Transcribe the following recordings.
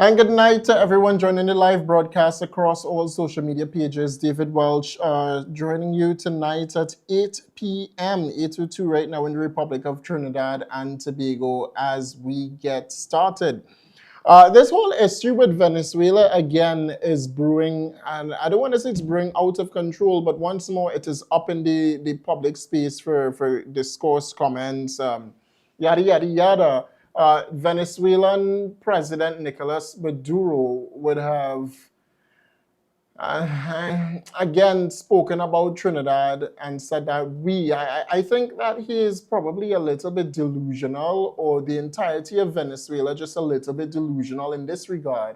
And good night to everyone joining the live broadcast across all social media pages. David Welch joining you tonight at 8 p.m., 8:02 right now in the Republic of Trinidad and Tobago as we get started. This whole issue with Venezuela again is brewing, and I don't want to say it's brewing out of control, but once more it is up in the public space for discourse, comments, yada, yada, yada. Venezuelan President Nicolas Maduro would have again spoken about Trinidad and said that I think that he is probably a little bit delusional, or the entirety of Venezuela just a little bit delusional in this regard,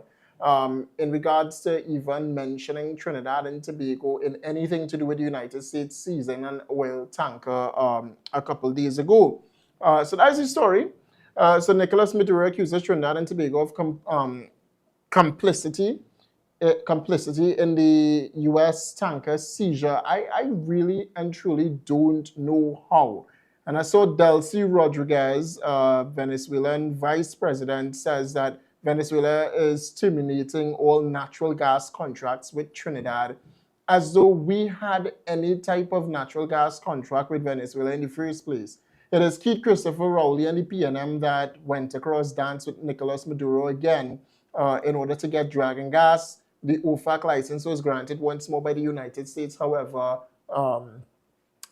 in regards to even mentioning Trinidad and Tobago in anything to do with the United States seizing an oil tanker a couple of days ago. So that's the story. So Nicolas Maduro accuses Trinidad and Tobago of complicity in the U.S. tanker seizure. I really and truly don't know how. And I saw Delcy Rodriguez, Venezuelan vice president, says that Venezuela is terminating all natural gas contracts with Trinidad, as though we had any type of natural gas contract with Venezuela in the first place. It is Keith Christopher Rowley and the PNM that went across dance with Nicolas Maduro again in order to get Dragon Gas. The OFAC license was granted once more by the United States. However,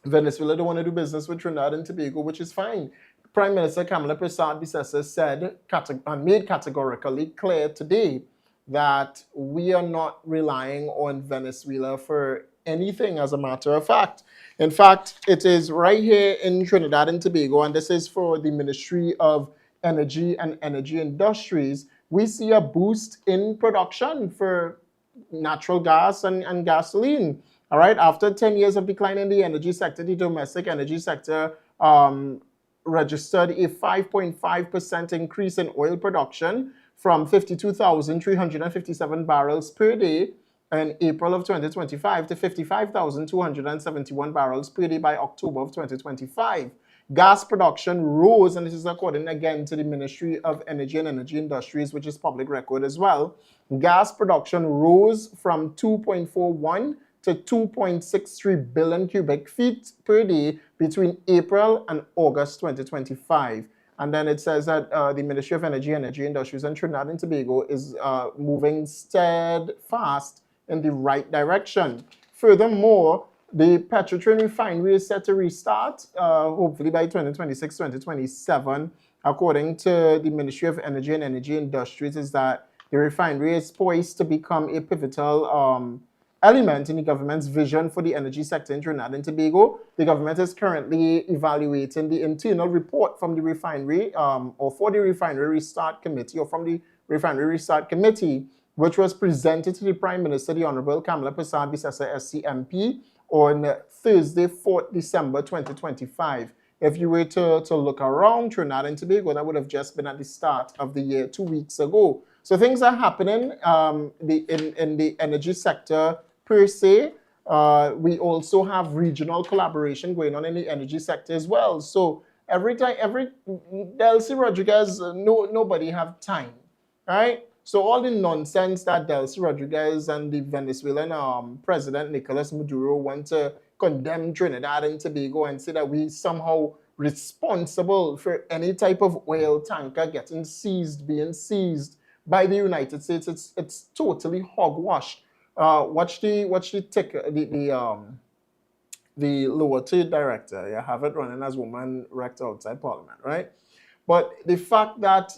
Venezuela don't want to do business with Trinidad and Tobago, which is fine. Prime Minister Kamala Prasad-Bissessar said and made categorically clear today that we are not relying on Venezuela for anything, as a matter of fact. In fact, it is right here in Trinidad and Tobago, and this is for the Ministry of Energy and Energy Industries. We see a boost in production for natural gas and gasoline. All right, after 10 years of decline in the energy sector, the domestic energy sector registered a 5.5% increase in oil production from 52,357 barrels per day in April of 2025 to 55,271 barrels per day by October of 2025. Gas production rose, and this is according again to the Ministry of Energy and Energy Industries, which is public record as well. Gas production rose from 2.41 to 2.63 billion cubic feet per day between April and August 2025. And then it says that the Ministry of Energy and Energy Industries and Trinidad and Tobago is moving steadfast in the right direction. Furthermore, the Petrotrin refinery is set to restart, hopefully by 2026, 2027. According to the Ministry of Energy and Energy Industries, is that the refinery is poised to become a pivotal element in the government's vision for the energy sector in Trinidad and Tobago. The government is currently evaluating the internal report from the refinery, or for the Refinery Restart Committee, or from the Refinery Restart Committee, which was presented to the Prime Minister, the Honorable Kamala Prasad-Bissessar, SCMP, on Thursday, 4th December 2025. If you were to look around Trinidad and Tobago, that would have just been at the start of the year 2 weeks ago. So things are happening in the energy sector per se. We also have regional collaboration going on in the energy sector as well. So Delcy Rodriguez, nobody have time, right? So all the nonsense that Delcy Rodriguez and the Venezuelan President Nicolas Maduro want to condemn Trinidad and Tobago and say that we somehow responsible for any type of oil tanker being seized by the United States, it's totally hogwash. Watch the lower third director. You have it running as woman wrecked outside Parliament, right? But the fact that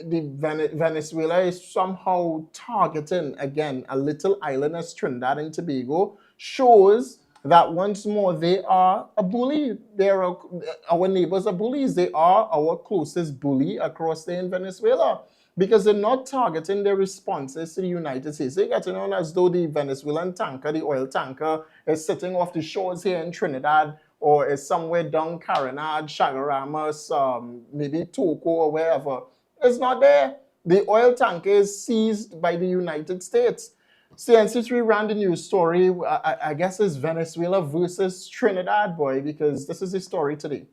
Venezuela is somehow targeting, again, a little island as Trinidad and Tobago shows that once more they are a bully. Our neighbors are bullies. They are our closest bully across there in Venezuela, because they're not targeting their responses to the United States. They're getting on as though the Venezuelan tanker, the oil tanker, is sitting off the shores here in Trinidad, or is somewhere down Carenage, Chagaramas, maybe Toco or wherever. It's not there. The oil tanker is seized by the United States. CNC3 ran the news story. I guess it's Venezuela versus Trinidad, boy, because this is the story today.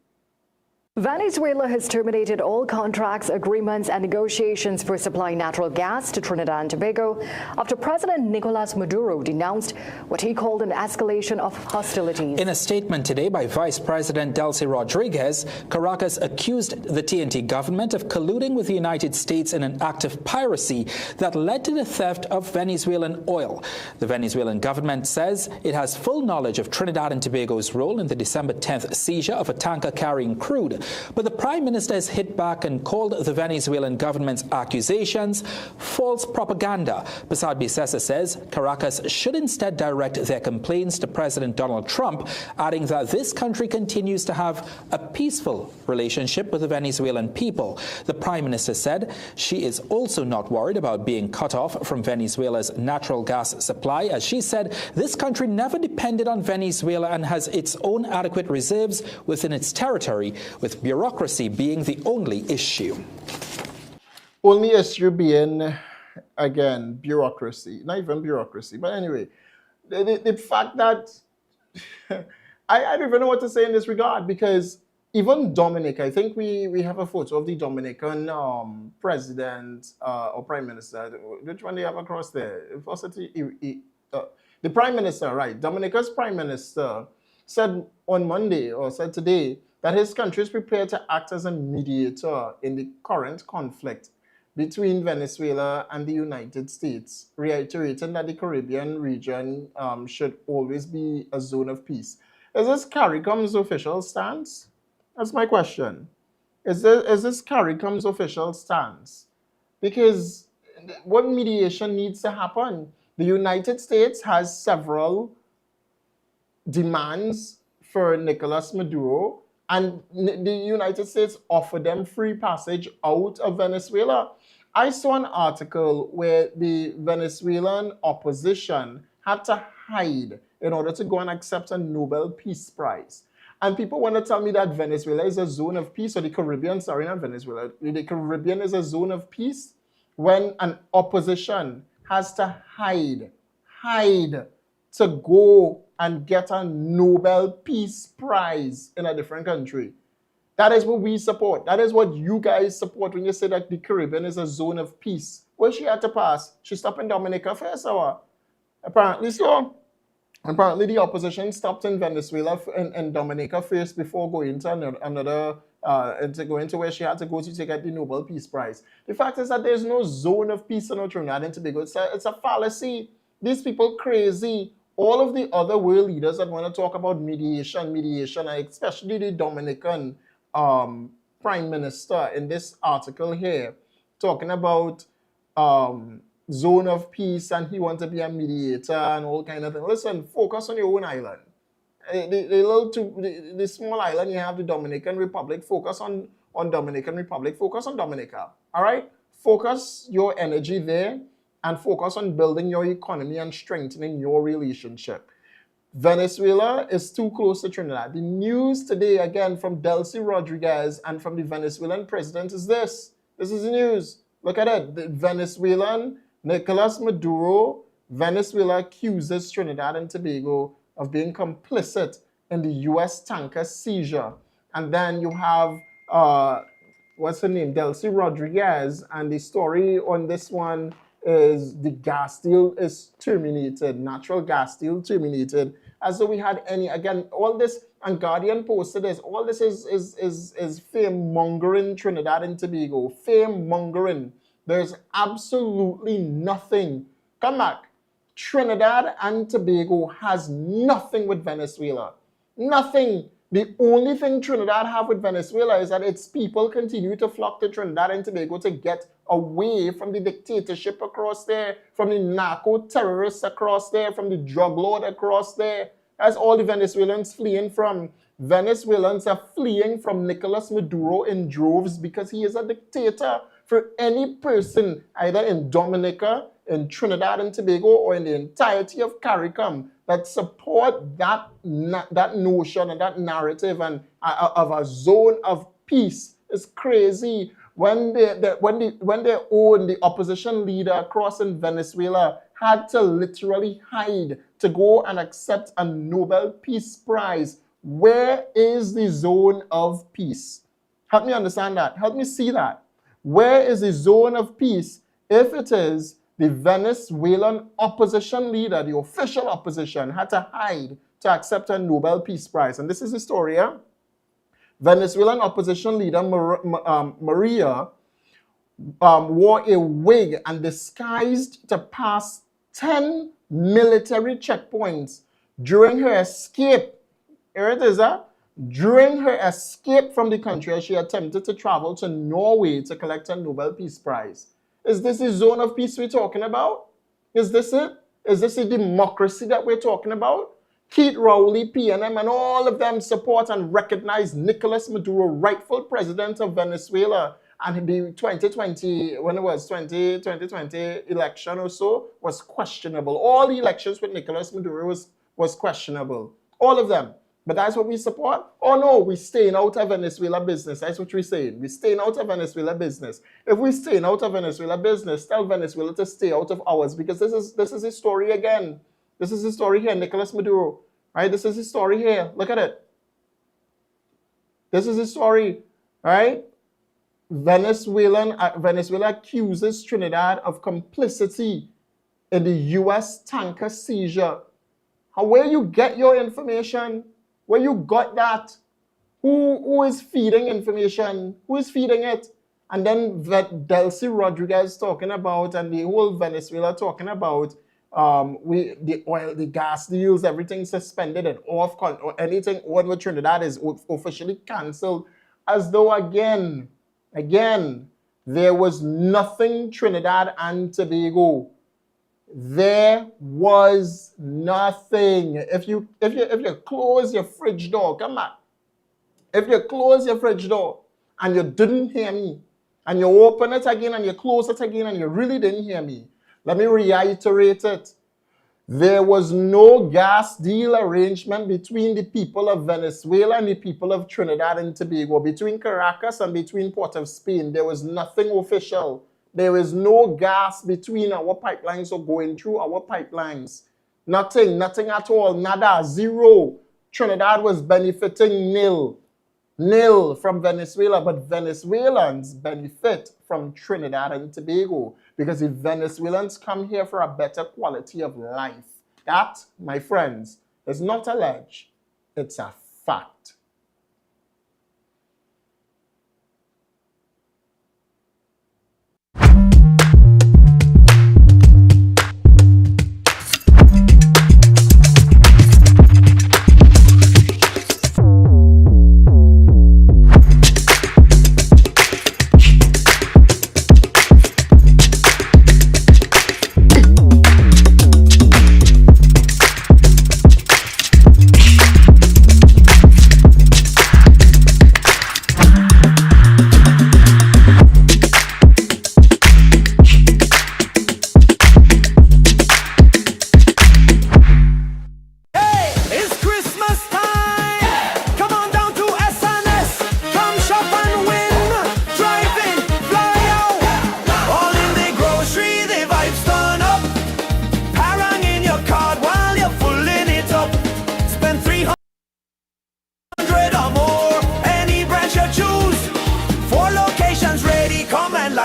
Venezuela has terminated all contracts, agreements, and negotiations for supplying natural gas to Trinidad and Tobago after President Nicolas Maduro denounced what he called an escalation of hostilities. In a statement today by Vice President Delcy Rodriguez, Caracas accused the TNT government of colluding with the United States in an act of piracy that led to the theft of Venezuelan oil. The Venezuelan government says it has full knowledge of Trinidad and Tobago's role in the December 10th seizure of a tanker carrying crude. But the Prime Minister has hit back and called the Venezuelan government's accusations false propaganda. Basad Bissesa says Caracas should instead direct their complaints to President Donald Trump, adding that this country continues to have a peaceful relationship with the Venezuelan people. The Prime Minister said she is also not worried about being cut off from Venezuela's natural gas supply, as she said this country never depended on Venezuela and has its own adequate reserves within its territory, with bureaucracy being the only issue. Only issue being, again, bureaucracy. Not even bureaucracy, but anyway, the fact that I don't even know what to say in this regard, because even Dominica, I think we have a photo of the Dominican president or prime minister. Which one do you have across there? The prime minister, right? Dominica's prime minister said on Monday, or said today, that his country is prepared to act as a mediator in the current conflict between Venezuela and the United States, reiterating that the Caribbean region should always be a zone of peace. Is this CARICOM's official stance? That's my question. Is this CARICOM's official stance? Because what mediation needs to happen? The United States has several demands for Nicolas Maduro, and the United States offered them free passage out of Venezuela. I saw an article where the Venezuelan opposition had to hide in order to go and accept a Nobel Peace Prize. And people want to tell me that Venezuela is a zone of peace, or the Caribbean, sorry, not Venezuela, the Caribbean is a zone of peace when an opposition has to hide to go and get a Nobel Peace Prize in a different country. That is what we support. That is what you guys support when you say that the Caribbean is a zone of peace. Where she had to pass? She stopped in Dominica first, or apparently so. Apparently the opposition stopped in Venezuela and Dominica first before going to another, to go into where she had to go to take out the Nobel Peace Prize. The fact is that there's no zone of peace in Trinidad and Tobago. It's a fallacy. These people crazy. All of the other world leaders that want to talk about mediation, and especially the Dominican Prime Minister in this article here, talking about zone of peace and he wants to be a mediator and all kind of things. Listen, focus on your own island. The small island you have, the Dominican Republic, focus on Dominican Republic, focus on Dominica. All right? Focus your energy there and focus on building your economy and strengthening your relationship. Venezuela is too close to Trinidad. The news today, again, from Delcy Rodriguez and from the Venezuelan president is this. This is the news. Look at it. The Venezuelan, Nicolas Maduro, Venezuela accuses Trinidad and Tobago of being complicit in the U.S. tanker seizure. And then you have, what's her name? Delcy Rodriguez. And the story on this one is the gas deal is terminated, natural gas deal terminated, as though we had any, again, all this, and Guardian posted this, all this is fame-mongering Trinidad and Tobago, fame-mongering. There's absolutely nothing. Come back. Trinidad and Tobago has nothing with Venezuela. Nothing. The only thing Trinidad have with Venezuela is that its people continue to flock to Trinidad and Tobago to get away from the dictatorship across there, from the narco-terrorists across there, from the drug lord across there. That's all the Venezuelans fleeing from. Venezuelans are fleeing from Nicolas Maduro in droves because he is a dictator. For any person, either in Dominica, in Trinidad and Tobago, or in the entirety of CARICOM, that support that notion and that narrative and of a zone of peace is crazy. When their own, the opposition leader across in Venezuela had to literally hide to go and accept a Nobel Peace Prize. Where is the zone of peace? Help me understand that. Help me see that. Where is the zone of peace if it is the Venezuelan opposition leader, the official opposition, had to hide to accept a Nobel Peace Prize? And this is the story, yeah? Venezuelan opposition leader Maria wore a wig and disguised to pass 10 military checkpoints during her escape. Here it is, during her escape from the country as she attempted to travel to Norway to collect a Nobel Peace Prize. Is this the zone of peace we're talking about? Is this it? Is this the democracy that we're talking about? Keith Rowley, PNM, and all of them support and recognize Nicolas Maduro, rightful president of Venezuela. And the 2020, when it was 2020 election or so, was questionable. All the elections with Nicolas Maduro was questionable. All of them. But that's what we support? Oh no, we're staying out of Venezuela business. That's what we're saying. We're staying out of Venezuela business. If we're staying out of Venezuela business, tell Venezuela to stay out of ours, because this is his story again. This is his story here, Nicolas Maduro. Right? This is his story here. Look at it. This is his story. Right? Venezuela accuses Trinidad of complicity in the U.S. tanker seizure. Where you get your information? Where you got that? Who is feeding information? Who is feeding it? And then Delcy Rodriguez talking about, and the whole Venezuela talking about, the oil, the gas deals, everything suspended and off, or anything on with Trinidad is officially cancelled, as though again, there was nothing Trinidad and Tobago. There was nothing. If you close your fridge door, come back. If you close your fridge door and you didn't hear me, and you open it again and you close it again and you really didn't hear me, let me reiterate it. There was no gas deal arrangement between the people of Venezuela and the people of Trinidad and Tobago, between Caracas and between Port of Spain. There was nothing official. There is no gas between our pipelines or going through our pipelines. Nothing at all, nada, zero. Trinidad was benefiting nil from Venezuela, but Venezuelans benefit from Trinidad and Tobago because the Venezuelans come here for a better quality of life. That, my friends, is not alleged, it's a fact.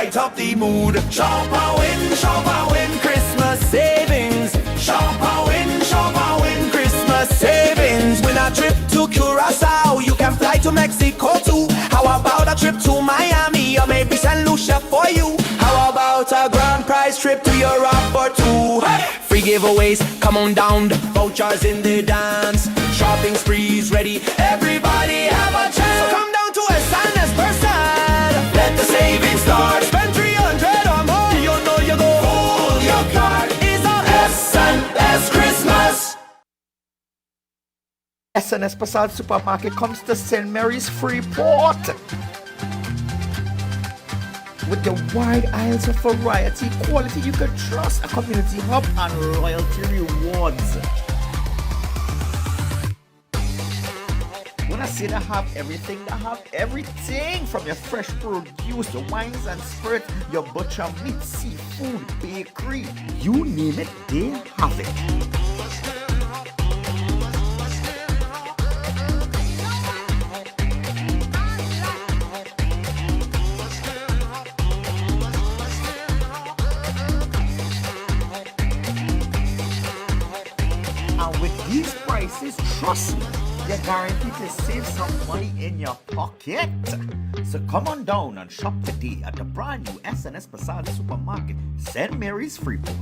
light up the mood. Shop a win, Christmas savings. Shop a win, Christmas savings. Win a trip to Curacao, you can fly to Mexico too. How about a trip to Miami or maybe St. Lucia for you? How about a grand prize trip to Europe or two? Hey! Free giveaways, come on down, the vouchers in the dance. Shopping sprees ready, everybody have a chance. So come down to SNS Person, let the savings start. Spend 300 or more, you know you go. Pull your card, it's a SNS Christmas. SNS Passage Supermarket comes to St. Mary's Freeport with the wide aisles of variety, quality you can trust, a community hub, and loyalty rewards. When I say they have everything, they have everything from your fresh produce, your wines and spirits, your butcher meat, seafood, bakery, you name it, they have it. Plus, you're guaranteed to save some money in your pocket. So come on down and shop today at the brand new SNS Passage Supermarket, St. Mary's Freeport.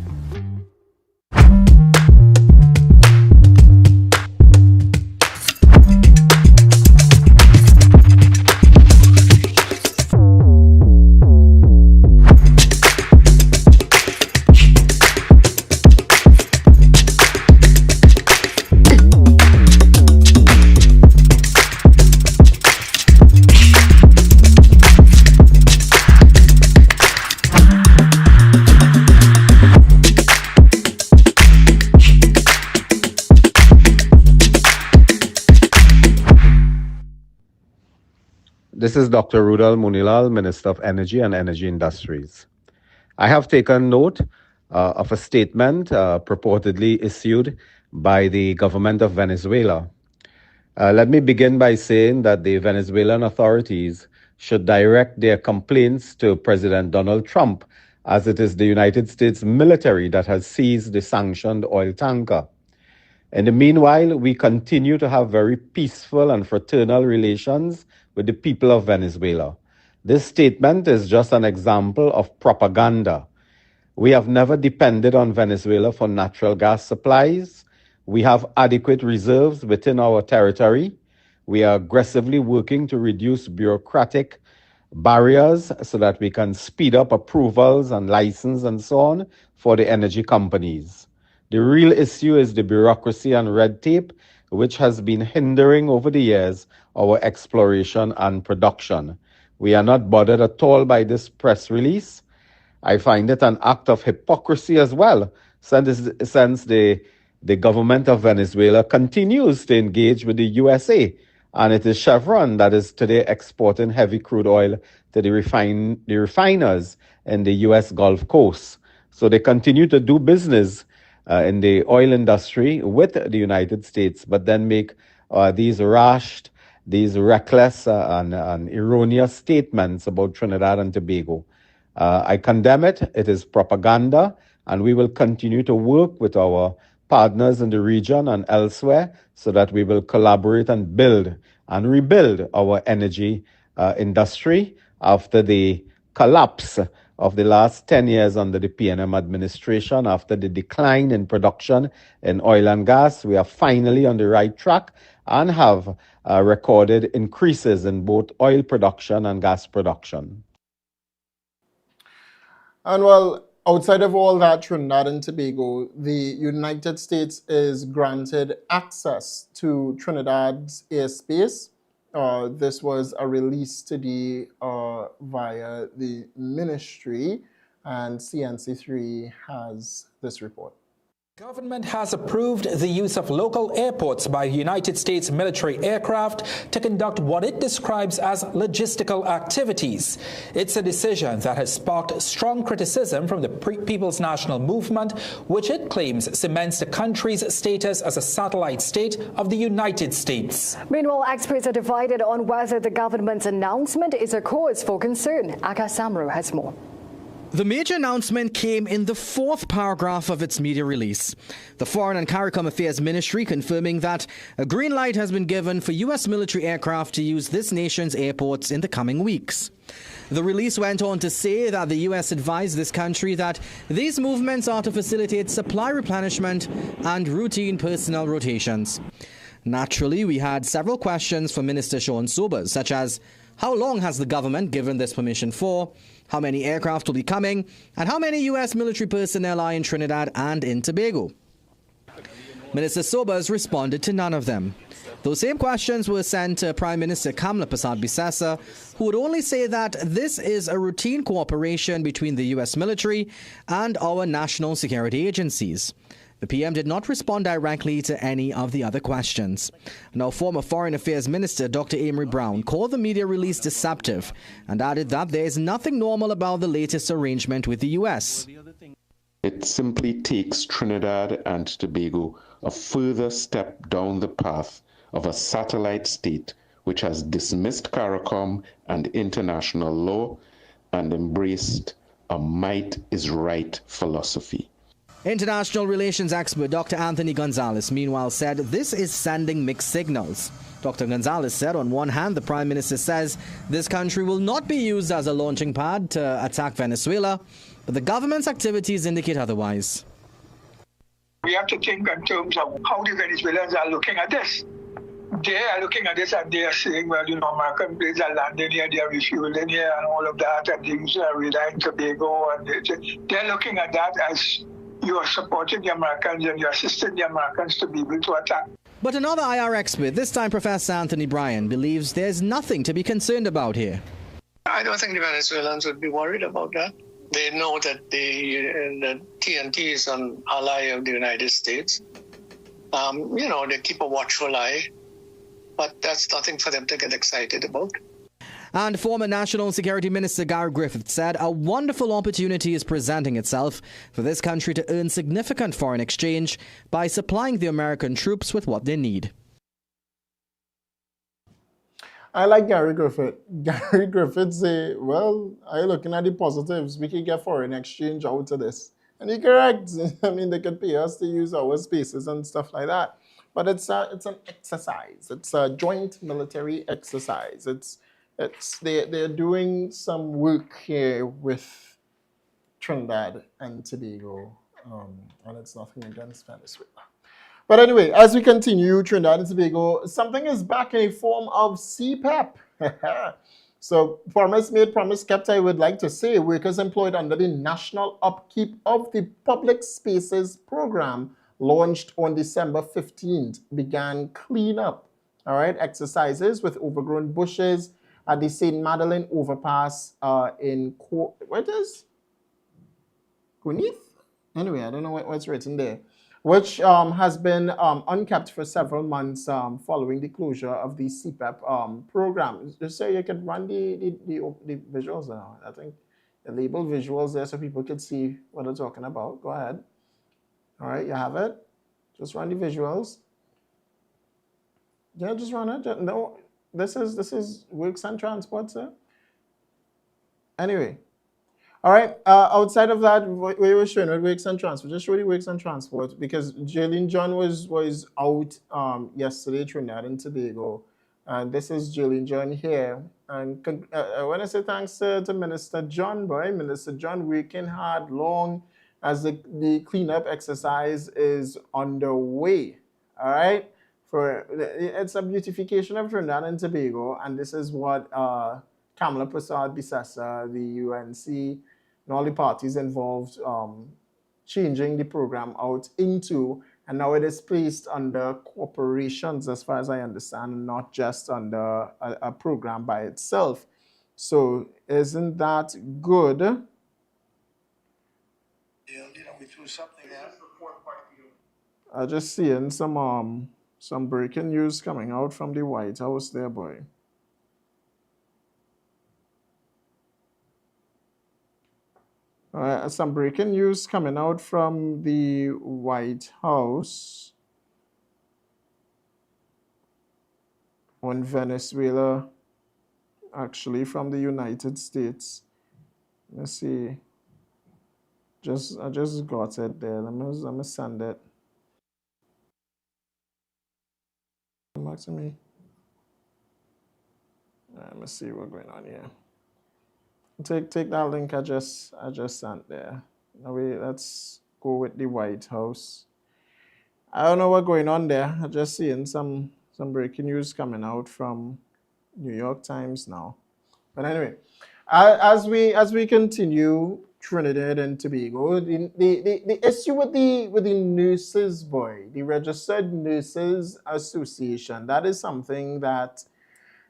This is Dr. Rudal Munilal, Minister of Energy and Energy Industries. I have taken note of a statement purportedly issued by the government of Venezuela. Let me begin by saying that the Venezuelan authorities should direct their complaints to President Donald Trump, as it is the United States military that has seized the sanctioned oil tanker. In the meanwhile, we continue to have very peaceful and fraternal relations with the people of Venezuela. This statement is just an example of propaganda. We have never depended on Venezuela for natural gas supplies. We have adequate reserves within our territory. We are aggressively working to reduce bureaucratic barriers so that we can speed up approvals and license and so on for the energy companies. The real issue is the bureaucracy and red tape, which has been hindering over the years our exploration and production. We are not bothered at all by this press release. I find it an act of hypocrisy as well, since the government of Venezuela continues to engage with the USA, and it is Chevron that is today exporting heavy crude oil to the refiners in the US Gulf Coast. So they continue to do business in the oil industry with the United States, but then make these rash, these reckless and erroneous statements about Trinidad and Tobago. I condemn it. It is propaganda, and we will continue to work with our partners in the region and elsewhere so that we will collaborate and build and rebuild our energy industry after the collapse of the last 10 years under the PNM administration. After the decline in production in oil and gas, we are finally on the right track and have recorded increases in both oil production and gas production. And well, outside of all that, Trinidad and Tobago, the United States is granted access to Trinidad's airspace. This was a release today via the ministry, and CNC3 has this report. Government has approved the use of local airports by United States military aircraft to conduct what it describes as logistical activities. It's a decision that has sparked strong criticism from the People's National Movement, which it claims cements the country's status as a satellite state of the United States. Meanwhile, experts are divided on whether the government's announcement is a cause for concern. Aka Samru has more. The major announcement came in the fourth paragraph of its media release. The Foreign and CARICOM Affairs Ministry confirming that a green light has been given for U.S. military aircraft to use this nation's airports in the coming weeks. The release went on to say that the U.S. advised this country that these movements are to facilitate supply replenishment and routine personnel rotations. Naturally, we had several questions for Minister Sean Sobers, such as how long has the government given this permission for? How many aircraft will be coming? And how many U.S. military personnel are in Trinidad and in Tobago? Minister Sobers responded to none of them. Those same questions were sent to Prime Minister Kamla Persad-Bissessar, who would only say that this is a routine cooperation between the U.S. military and our national security agencies. The PM did not respond directly to any of the other questions. Now, former Foreign Affairs Minister Dr. Amory Brown called the media release deceptive and added that there is nothing normal about the latest arrangement with the U.S. It simply takes Trinidad and Tobago a further step down the path of a satellite state which has dismissed CARICOM and international law and embraced a might is right philosophy. International relations expert Dr. Anthony Gonzalez, meanwhile, said this is sending mixed signals. Dr. Gonzalez said, on one hand, the Prime Minister says this country will not be used as a launching pad to attack Venezuela, but the government's activities indicate otherwise. We have to think in terms of how the Venezuelans are looking at this. They are looking at this and they are saying, well, American planes are landing here, they are refueling here and all of that, and they use Trinidad and Tobago, and they're looking at that as you are supporting the Americans and you're assisting the Americans to be able to attack. But another IR expert, this time Professor Anthony Bryan, believes there's nothing to be concerned about here. I don't think the Venezuelans would be worried about that. They know that the TNT is an ally of the United States. They keep a watchful eye, but that's nothing for them to get excited about. And former National Security Minister Gary Griffith said a wonderful opportunity is presenting itself for this country to earn significant foreign exchange by supplying the American troops with what they need. I like Gary Griffith. Gary Griffith say, well, are you looking at the positives? We can get foreign exchange out of this. And he's correct. I mean, they could pay us to use our spaces and stuff like that. But it's an exercise. It's a joint military exercise. They're doing some work here with Trinidad and Tobago, and it's nothing against Venezuela. But anyway, as we continue, Trinidad and Tobago, something is back in a form of CPEP. So promise made, promise kept, I would like to say. Workers employed under the National Upkeep of the Public Spaces program, launched on December 15th, began cleanup, exercises with overgrown bushes at the St. Madeleine overpass in, what is? Guneeth? Anyway, I don't know what's written there. Which has been unkept for several months following the closure of the CPEP program. Just so you can run the visuals now. I think the label visuals there so people could see what I'm talking about. Go ahead. All right, you have it. Just run the visuals. Yeah, just run it. No. This is Works and Transport, sir. Anyway, all right. Outside of that, we were showing with Works and Transport. Just show the Works and Transport because Jaylene John was out yesterday, Trinidad and Tobago, and this is Jaylene John here. And I want to say thanks to Minister John, Minister John working hard, long as the cleanup exercise is underway. All right. It's a beautification of Trinidad and Tobago, and this is what Kamala Prasad Bisesa, the UNC, and all the parties involved changing the program out into, and now it is placed under corporations, as far as I understand, not just under a program by itself. So isn't that good? I just seeing some breaking news coming out from the White House there, boy. Some breaking news coming out from the White House on Venezuela, actually from the United States. Let's see. I just got it there. Let me send it. Back to me. Let me see what's going on here. Take that link I just sent there. Now let's go with the White House. I don't know what's going on there. I'm just seeing some breaking news coming out from New York Times now. But anyway, as we continue Trinidad and Tobago, the issue with the nurses, the Registered Nurses Association, that is something that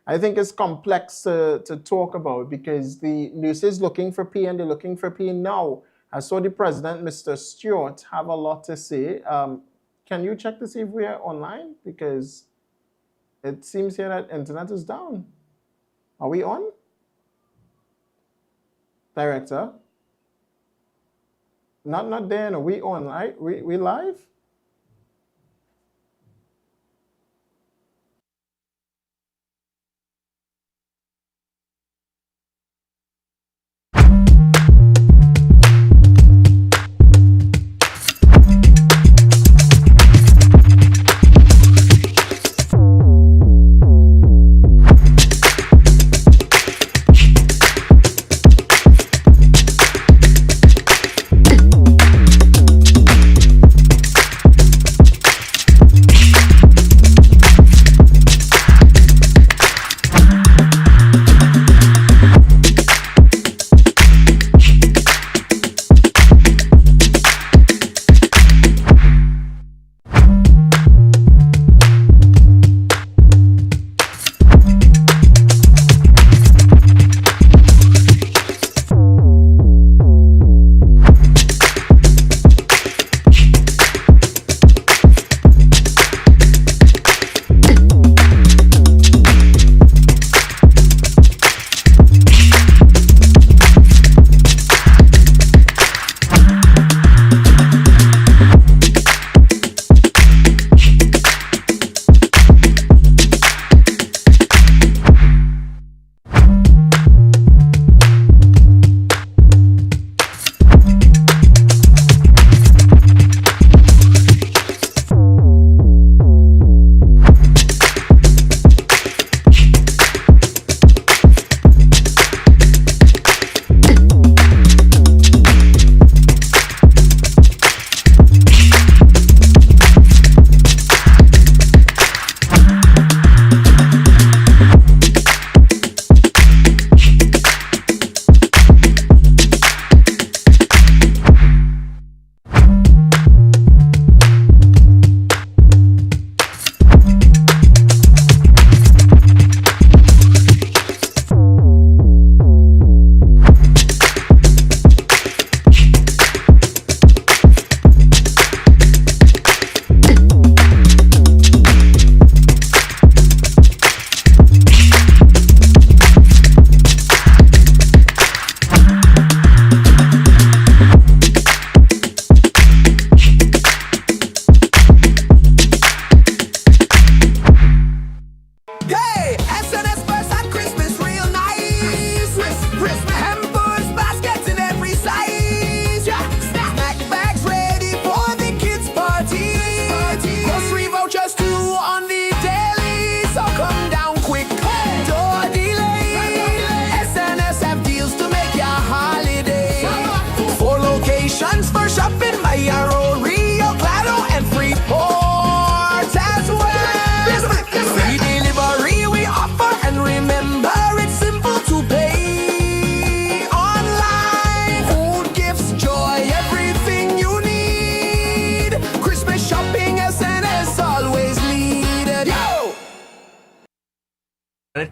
I think is complex to talk about because the nurses looking for pay and they're looking for pay now. I saw the president, Mr. Stewart, have a lot to say. Can you check to see if we are online? Because it seems here that internet is down. Are we on? Director? Not there, no. We on, right? We live?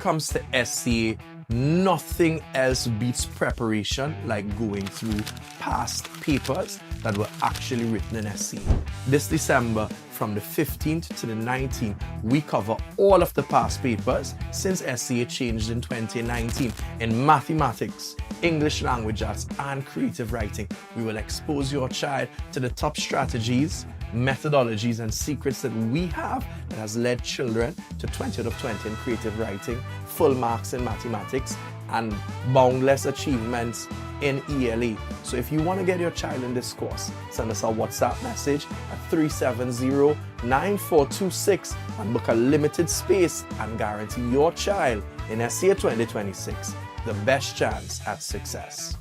comes to SCA, nothing else beats preparation like going through past papers that were actually written in SCA. This December, from the 15th to the 19th, we cover all of the past papers since SCA changed in 2019 in mathematics, English language arts, and creative writing. We will expose your child to the top strategies, methodologies, and secrets that we have that has led children to 20 out of 20 in creative writing, full marks in mathematics, and boundless achievements in ELA. So if you want to get your child in this course, send us a WhatsApp message at 370-9426 and book a limited space and guarantee your child in SCA 2026 the best chance at success.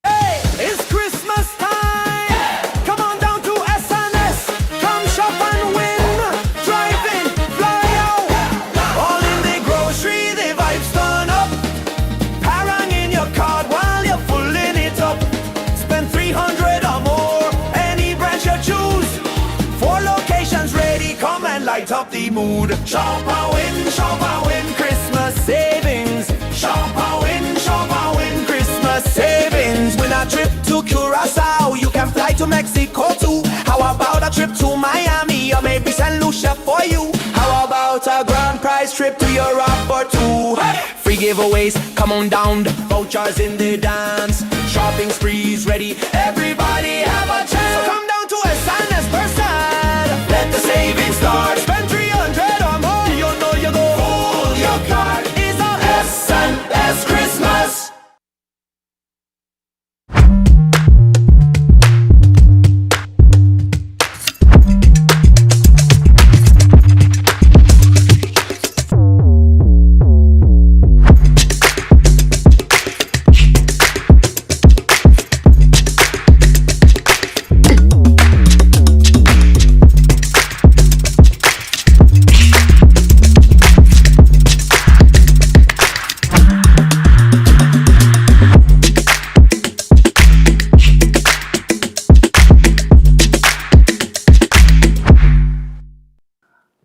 Hey, it's Christmas time! Come on down to SNS. Come shop and win. Drive in, fly out. All in the grocery, the vibes turn up. Parang in your card while you're pulling it up. Spend 300 or more, any branch you choose. 4 locations ready, come and light up the mood. Shop and win, Christmas savings. Shop and win, Christmas savings. Win a trip to Curacao, you can fly to Mexico too. How about a trip to Miami or maybe St. Lucia for you? How about a grand prize trip to Europe or 2? Hey! Free giveaways, come on down, vouchers in the dance. Shopping sprees ready, everybody have a chance. So come down to SNS person, let the savings start. Spend 300 or more, you know you go pull your card. It's a SNS Christmas.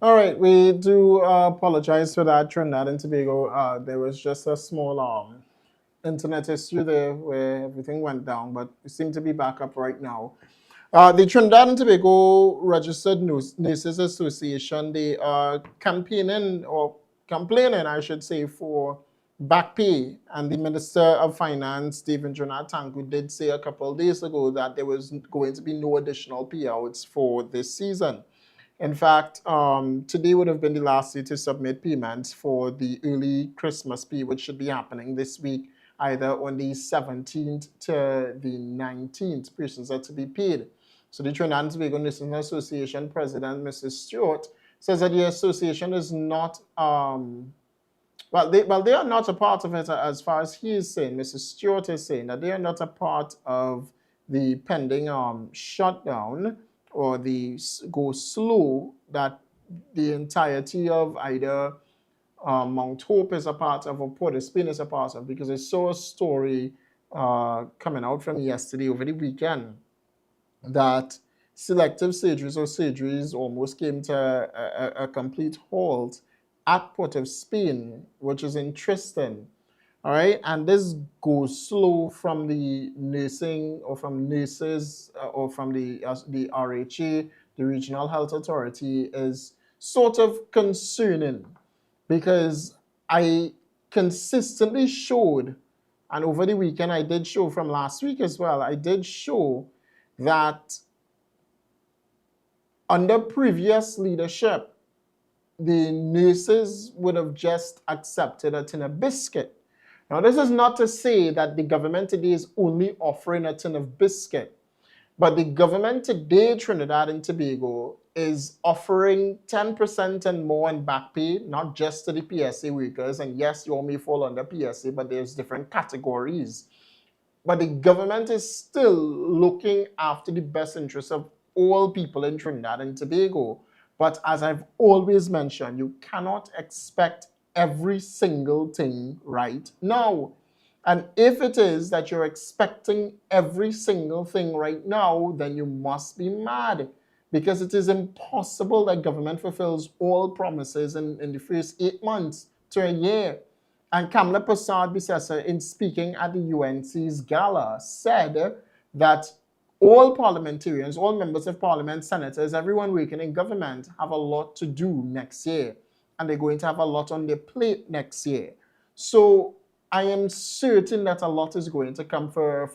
All right, we do apologize for that, Trinidad and Tobago. There was just a small internet issue there where everything went down, but we seem to be back up right now. The Trinidad and Tobago Registered Nurses Association, they are campaigning, or complaining, I should say, for back pay. And the Minister of Finance, Stephen Jonathan, did say a couple of days ago that there was going to be no additional payouts for this season. In fact, today would have been the last day to submit payments for the early Christmas pay, which should be happening this week, either on the 17th to the 19th. Persons are to be paid. So the Trinidad and Tobago Nurses Association President, Mrs. Stewart, says that the association is not, they are not a part of it as far as he is saying. Mrs. Stewart is saying that they are not a part of the pending shutdown or the go slow that the entirety of either Mount Hope is a part of or Port of Spain is a part of, because I saw a story coming out from yesterday over the weekend that selective surgeries or surgeries almost came to a complete halt at Port of Spain, which is interesting. All right, and this goes slow from the nursing or from nurses or from the RHA, the Regional Health Authority, is sort of concerning, because I consistently showed, and over the weekend I did show from last week as well, I did show that under previous leadership, the nurses would have just accepted a tin of biscuit. Now, this is not to say that the government today is only offering a tin of biscuit, but the government today, Trinidad and Tobago, is offering 10% and more in back pay, not just to the PSA workers. And yes, you all may fall under PSA, but there's different categories. But the government is still looking after the best interests of all people in Trinidad and Tobago. But as I've always mentioned, you cannot expect every single thing right now. And if it is that you're expecting every single thing right now, then you must be mad, because it is impossible that government fulfills all promises in the first 8 months to a year. And Kamala Prasad-Bissessar, in speaking at the UNC's gala, said that all parliamentarians, all members of parliament, senators, everyone working in government have a lot to do next year. And they're going to have a lot on their plate next year. So I am certain that a lot is going to come for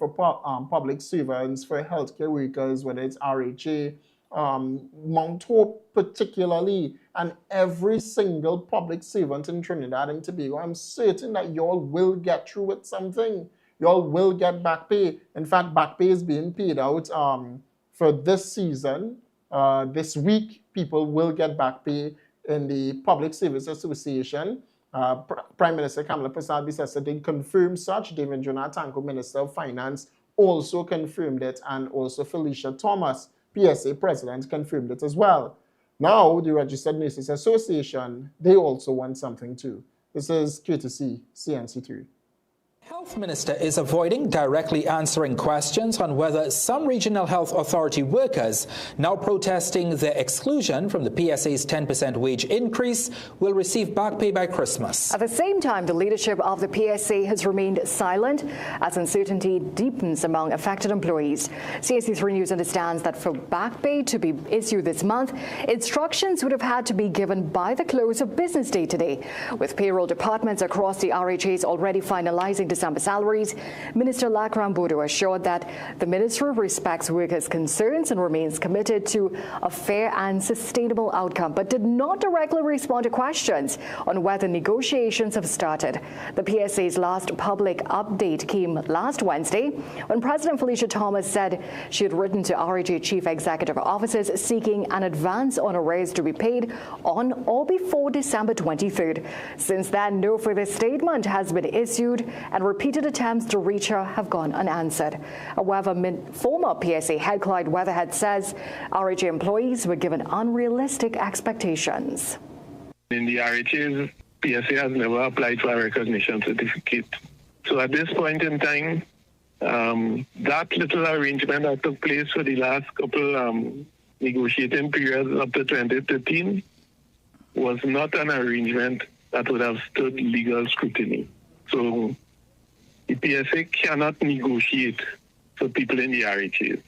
public servants, for healthcare workers, whether it's RHA, Mount Hope particularly, and every single public servant in Trinidad and Tobago. I'm certain that y'all will get through with something. Y'all will get back pay. In fact, back pay is being paid out for this season. This week, people will get back pay in the Public Service Association. Prime Minister Kamala Prasad-Bissessar did confirm such. David Jonah-Tanko, Minister of Finance, also confirmed it, and also Felicia Thomas, PSA President, confirmed it as well. Now, the Registered Nurses Association, they also want something too. This is courtesy CNC3. Health Minister is avoiding directly answering questions on whether some regional health authority workers now protesting their exclusion from the PSA's 10% wage increase will receive back pay by Christmas. At the same time, the leadership of the PSA has remained silent as uncertainty deepens among affected employees. CNC3 News understands that for back pay to be issued this month, instructions would have had to be given by the close of business day today. With payroll departments across the RHAs already finalizing December salaries, Minister Lakram Bodo assured that the ministry respects workers' concerns and remains committed to a fair and sustainable outcome, but did not directly respond to questions on whether negotiations have started. The PSA's last public update came last Wednesday when President Felicia Thomas said she had written to RHA chief executive officers seeking an advance on arrears to be paid on or before December 23rd. Since then, no further statement has been issued, and repeated attempts to reach her have gone unanswered. However, former PSA head Clyde Weatherhead says RHA employees were given unrealistic expectations. In the RHAs, PSA has never applied for a recognition certificate. So at this point in time, that little arrangement that took place for the last couple negotiating periods up to 2013 was not an arrangement that would have stood legal scrutiny. So the PSA cannot negotiate for people in the RHAs.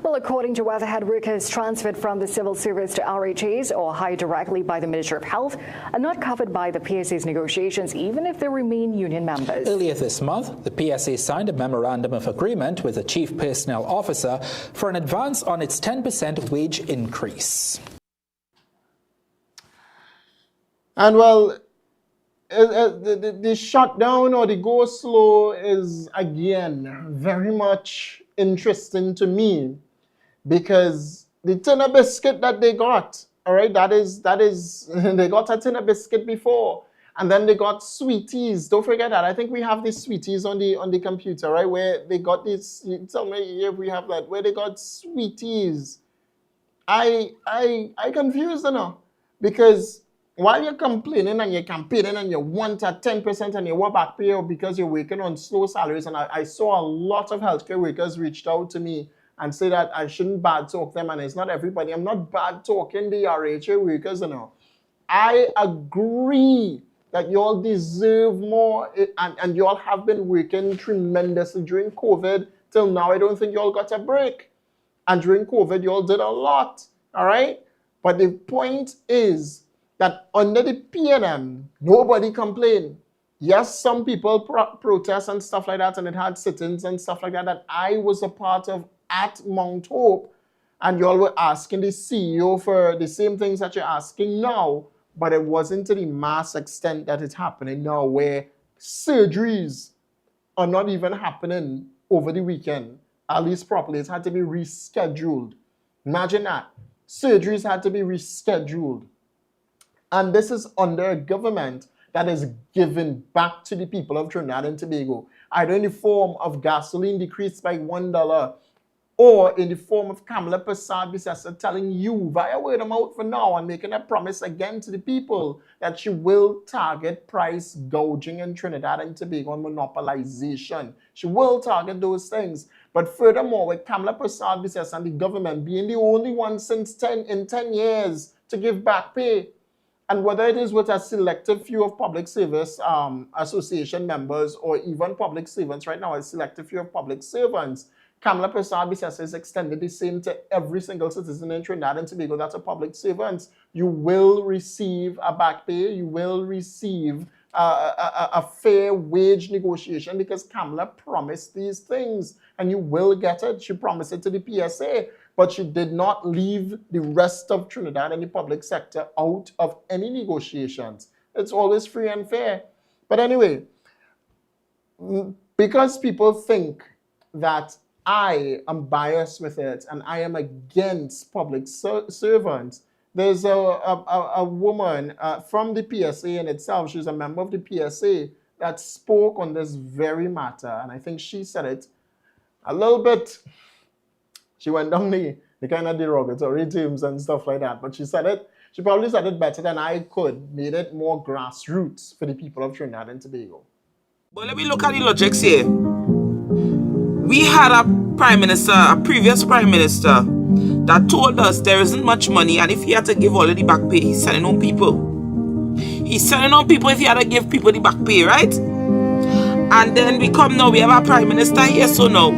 Well, according to Weatherhead, workers transferred from the civil service to RHAs or hired directly by the Ministry of Health are not covered by the PSA's negotiations, even if they remain union members. Earlier this month, the PSA signed a memorandum of agreement with the Chief Personnel Officer for an advance on its 10% wage increase. And well, the shutdown or the go slow is, again, very much interesting to me, because the tin of biscuit that they got, all right, that is they got a tin of biscuit before, and then they got sweeties. Don't forget that. I think we have these sweeties on the computer, right, where they got this. You tell me if we have that, where they got sweeties. I confused, you know, because while you're complaining and you're campaigning and you want a 10% and you want back pay because you're working on slow salaries, and I saw a lot of healthcare workers reached out to me and say that I shouldn't bad talk them, and it's not everybody. I'm not bad talking the RHA workers, you know. I agree that y'all deserve more, and y'all have been working tremendously during COVID till now. I don't think y'all got a break. And during COVID, y'all did a lot, all right? But the point is that under the PNM, nobody complained. Yes, some people protest and stuff like that, and it had sit-ins and stuff like that I was a part of at Mount Hope, and y'all were asking the CEO for the same things that you're asking now, but it wasn't to the mass extent that it's happening now, where surgeries are not even happening over the weekend, at least properly. It had to be rescheduled. Imagine that. Surgeries had to be rescheduled. And this is under a government that is giving back to the people of Trinidad and Tobago, either in the form of gasoline decreased by $1 or in the form of Kamala Prasad-Bissessar telling you via word of mouth for now and making a promise again to the people that she will target price gouging in Trinidad and Tobago and monopolization. She will target those things. But furthermore, with Kamala Prasad-Bissessar and the government being the only one since 10 years to give back pay, And whether it is with a selective few of public service association members or even public servants right now, a selective few of public servants, Kamala Prasad Bisesa is extended the same to every single citizen in Trinidad and Tobago that's a public servant. You will receive a back pay, you will receive a fair wage negotiation because Kamala promised these things and you will get it. She promised it to the PSA, but she did not leave the rest of Trinidad and the public sector out of any negotiations. It's always free and fair. But anyway, because people think that I am biased with it and I am against public servants, there's a woman from the PSA in itself, she's a member of the PSA, that spoke on this very matter. And I think she said it a little bit, she went down the kind of derogatory terms and stuff like that. But she said it, she probably said it better than I could, made it more grassroots for the people of Trinidad and Tobago. But let me look at the logics here. We had a prime minister, a previous prime minister, that told us there isn't much money, and if he had to give all of the back pay, he's sending on people. He's sending on people if he had to give people the back pay, right? And then we come now, we have a prime minister here, so now,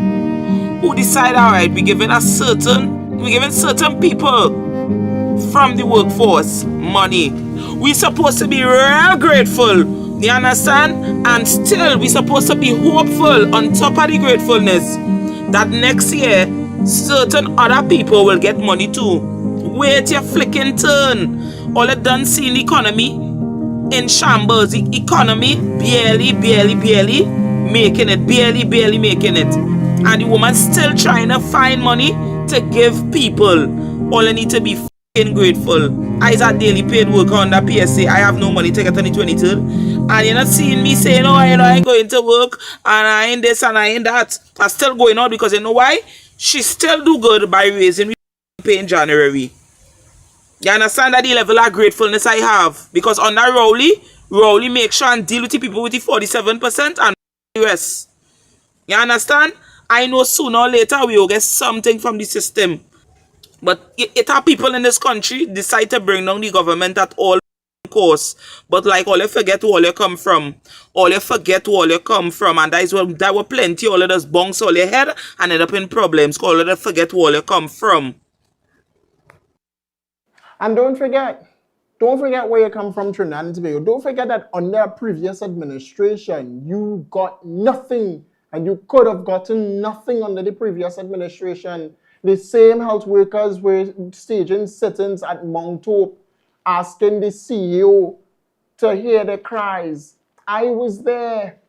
who decide, all right, we're giving certain people from the workforce money. We're supposed to be real grateful. You understand? And still, we're supposed to be hopeful on top of the gratefulness that next year, certain other people will get money too. Wait your flicking turn. All it done see the economy in shambles. The economy barely making it. Barely making it. And the woman still trying to find money to give people. All I need to be grateful. I is a daily paid worker on the PSA. I have no money to get on the 23rd. And you're not seeing me saying, oh, I ain't going to work and I ain't this and I ain't that. I'm still going on because you know why? She still do good by raising me pay in January. You understand that the level of gratefulness I have? Because under Rowley make sure and deal with the people with the 47% and the rest. You understand? I know sooner or later we will get something from the system. But it are people in this country decide to bring down the government at all course. But like all you forget where all you come from. All you forget where all you come from. And that were plenty all of us bunks all your head and end up in problems. All of you forget where all you come from. And don't forget where you come from, Trinidad and Tobago. Don't forget that under a previous administration, you got nothing. And you could have gotten nothing under the previous administration. The same health workers were staging sit-ins at Mount Hope, asking the CEO to hear their cries. I was there.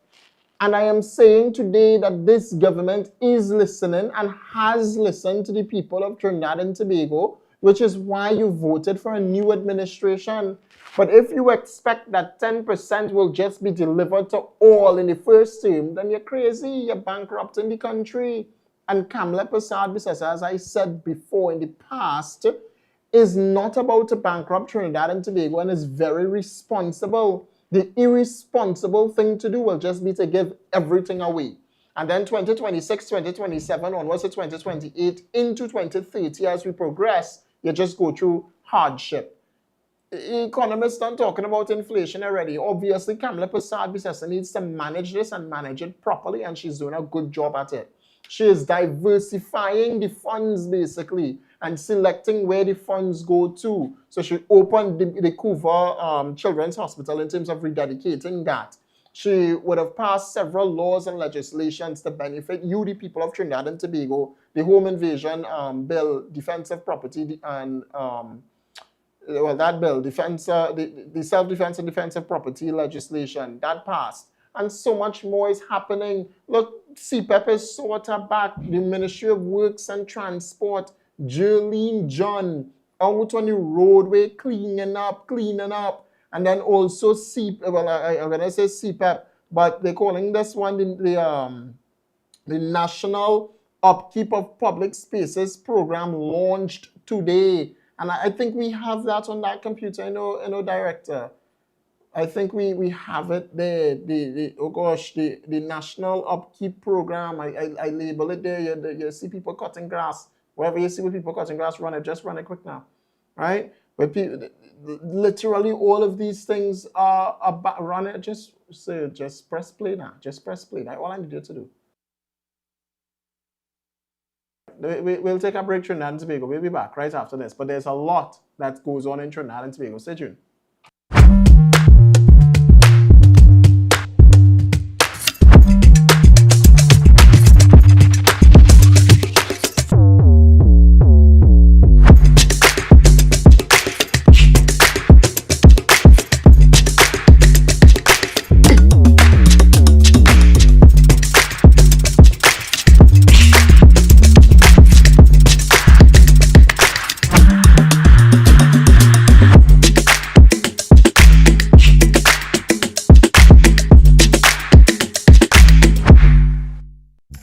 And I am saying today that this government is listening and has listened to the people of Trinidad and Tobago, which is why you voted for a new administration. But if you expect that 10% will just be delivered to all in the first term, then you're crazy. You're bankrupting the country. And Kamala Prasad Bisesa, as I said before in the past, is not about to bankrupt Trinidad and Tobago and is very responsible. The irresponsible thing to do will just be to give everything away. And then 2026, 2027, onwards to 2028, into 2030, as we progress, you just go through hardship. Economists aren't talking about inflation already. Obviously, Kamala Prasad Bisesa needs to manage this and manage it properly, and she's doing a good job at it. She is diversifying the funds, basically, and selecting where the funds go to. So she opened the Couva Children's Hospital in terms of rededicating that. She would have passed several laws and legislations to benefit you, the people of Trinidad and Tobago, the home invasion bill, defense of property, and that bill, the self-defense and defense of property legislation, that passed. And so much more is happening. Look, CPEP is sort of back. The Ministry of Works and Transport, Jerlene John, out on the roadway, cleaning up. And then also I'm going to say CPEP, but they're calling this one the National Upkeep of Public Spaces Program launched today. And I think we have that on that computer, Director. I think we have it there. The National Upkeep Program. I label it there. You see people cutting grass. Wherever you see people cutting grass, just run it quick now. Right? where people, literally all of these things are running. Just press play now. Just press play. That's all I need you to do. We'll take a break, Trinidad and Tobago. We'll be back right after this. But there's a lot that goes on in Trinidad and Tobago. Stay tuned.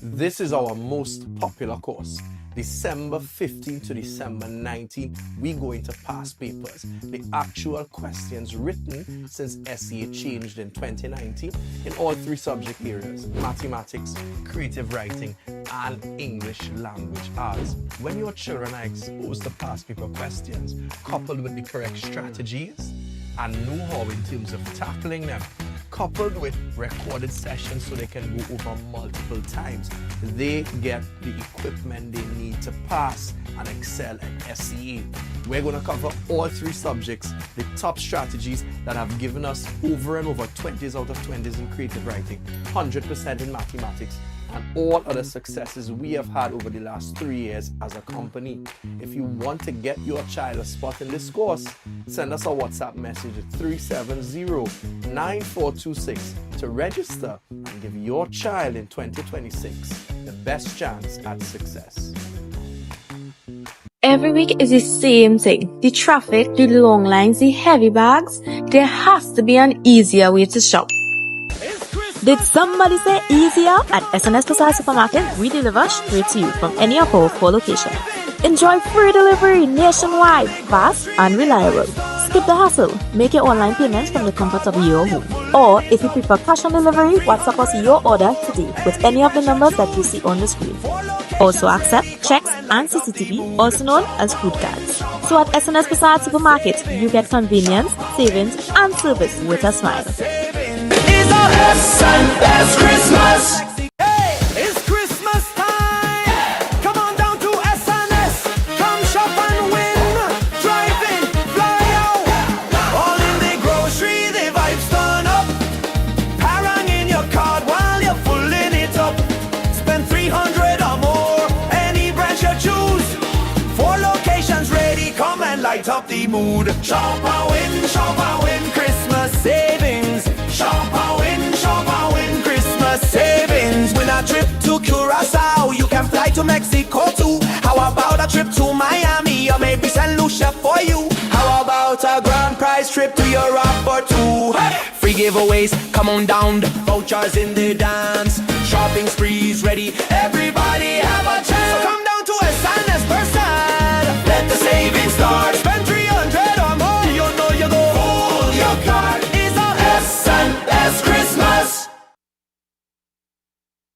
This is our most popular course. December 15 to December 19, we're going to past papers. The actual questions written since SEA changed in 2019 in all 3 subject areas: mathematics, creative writing, and English language arts. When your children are exposed to past paper questions, coupled with the correct strategies and know-how in terms of tackling them, coupled with recorded sessions so they can go over multiple times, they get the equipment they need to pass and excel at SEA. We're going to cover all 3 subjects, the top strategies that have given us over and over 20s out of 20s in creative writing, 100% in mathematics, and all other successes we have had over the last 3 years as a company. If you want to get your child a spot in this course, send us a WhatsApp message at 370-9426 to register and give your child in 2026 the best chance at success. Every week is the same thing. The traffic, the long lines, the heavy bags. There has to be an easier way to shop. Did somebody say easier? At SNS Pasar Supermarket, we deliver straight to you from any of our 4 locations. Enjoy free delivery nationwide, fast and reliable. Skip the hassle. Make your online payments from the comfort of your home. Or if you prefer cash on delivery, WhatsApp us your order today with any of the numbers that you see on the screen. Also accept checks and CCTV, also known as food cards. So at SNS Pasar Supermarket, you get convenience, savings, and service with a smile. That's Christmas. Hey, it's Christmas time. Come on down to SNS. Come shop and win. Drive in, fly out. All in the grocery, the vibes turn up. Parang in your card while you're pulling it up. Spend 300 or more, any branch you choose. 4 locations ready, come and light up the mood. Shop and win, Christmas savings. Shop and win, Christmas savings. Win a trip to Curacao, you can fly to Mexico too. How about a trip to Miami or maybe St. Lucia for you? How about a grand prize trip to Europe or 2? Hey! Free giveaways, come on down, the vouchers in the dance. Shopping sprees ready, everybody have a chance. So come down to SNS Persad, let the savings start. Spend 300 or more, you know you go hold your card. SNS Christmas.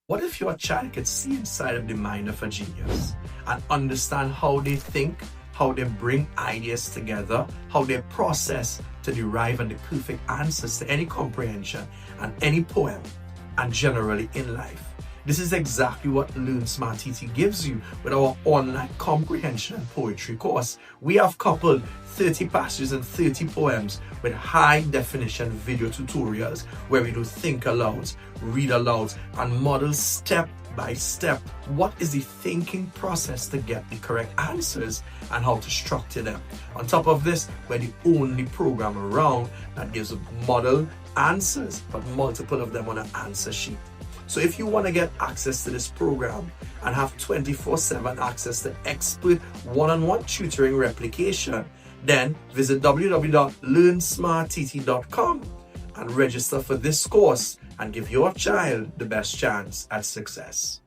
What if your child could see inside of the mind of a genius and understand how they think, how they bring ideas together, how they process to derive the perfect answers to any comprehension and any poem, and generally in life? This is exactly what Learn Smart TT gives you with our online comprehension and poetry course. We have coupled 30 passages and 30 poems with high definition video tutorials where we do think aloud, read aloud, and model step by step what is the thinking process to get the correct answers and how to structure them. On top of this, we're the only program around that gives model answers, but multiple of them on an answer sheet. So if you want to get access to this program and have 24/7 access to expert one-on-one tutoring replication, then visit www.learnsmarttt.com and register for this course and give your child the best chance at success.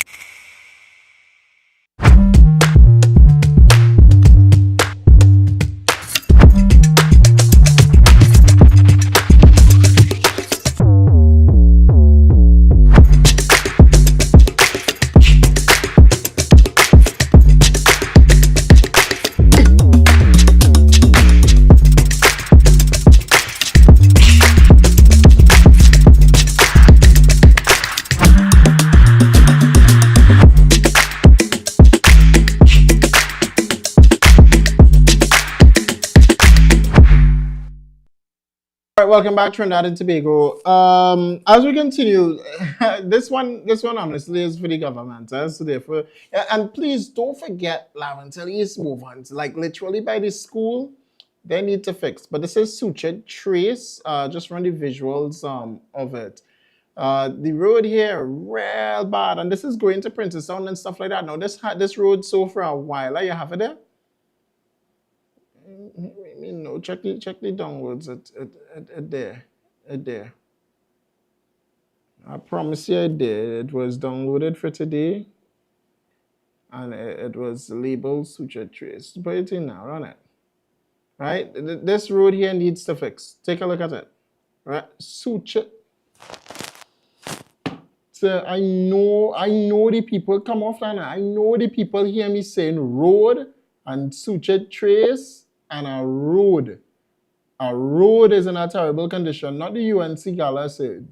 welcome back, Trinidad and Tobago. As we continue, this one honestly is for the government. So therefore, and please don't forget, until these movements, like literally by the school, they need to fix. But this is sutured trace. Just run the visuals of it. The road here real bad, and this is going to Princeton and stuff like that. Now this road so for a while. You have it there. No, check the downloads at there. I promise you it did. It was downloaded for today. And it was labeled suture trace. Put it in now, run it. Right? This road here needs to fix. Take a look at it. Right? Suture. So I know the people come off that. I know the people hear me saying road and suture trace. And a road is in a terrible condition. Not the UNC Gala said.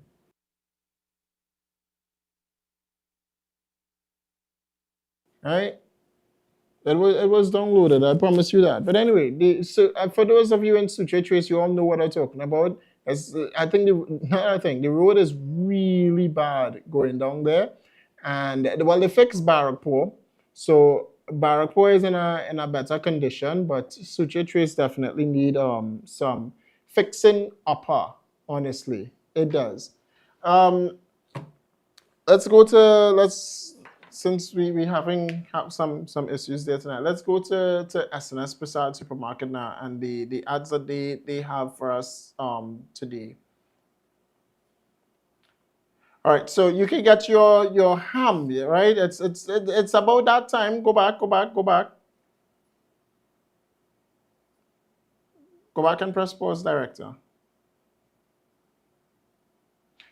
Right? It was downloaded. I promise you that. But anyway, for those of you in Suture Trace, you all know what I'm talking about. The road is really bad going down there, and they fixed Barrackpore, so Barrackpore is in a better condition, but Suture Trace definitely need some fixing upper. Honestly, it does. Since we have some issues there tonight, let's go to SNS Prasad Supermarket now and the ads that they have for us today. All right, so you can get your ham, right? It's about that time. Go back. Go back and press pause, director.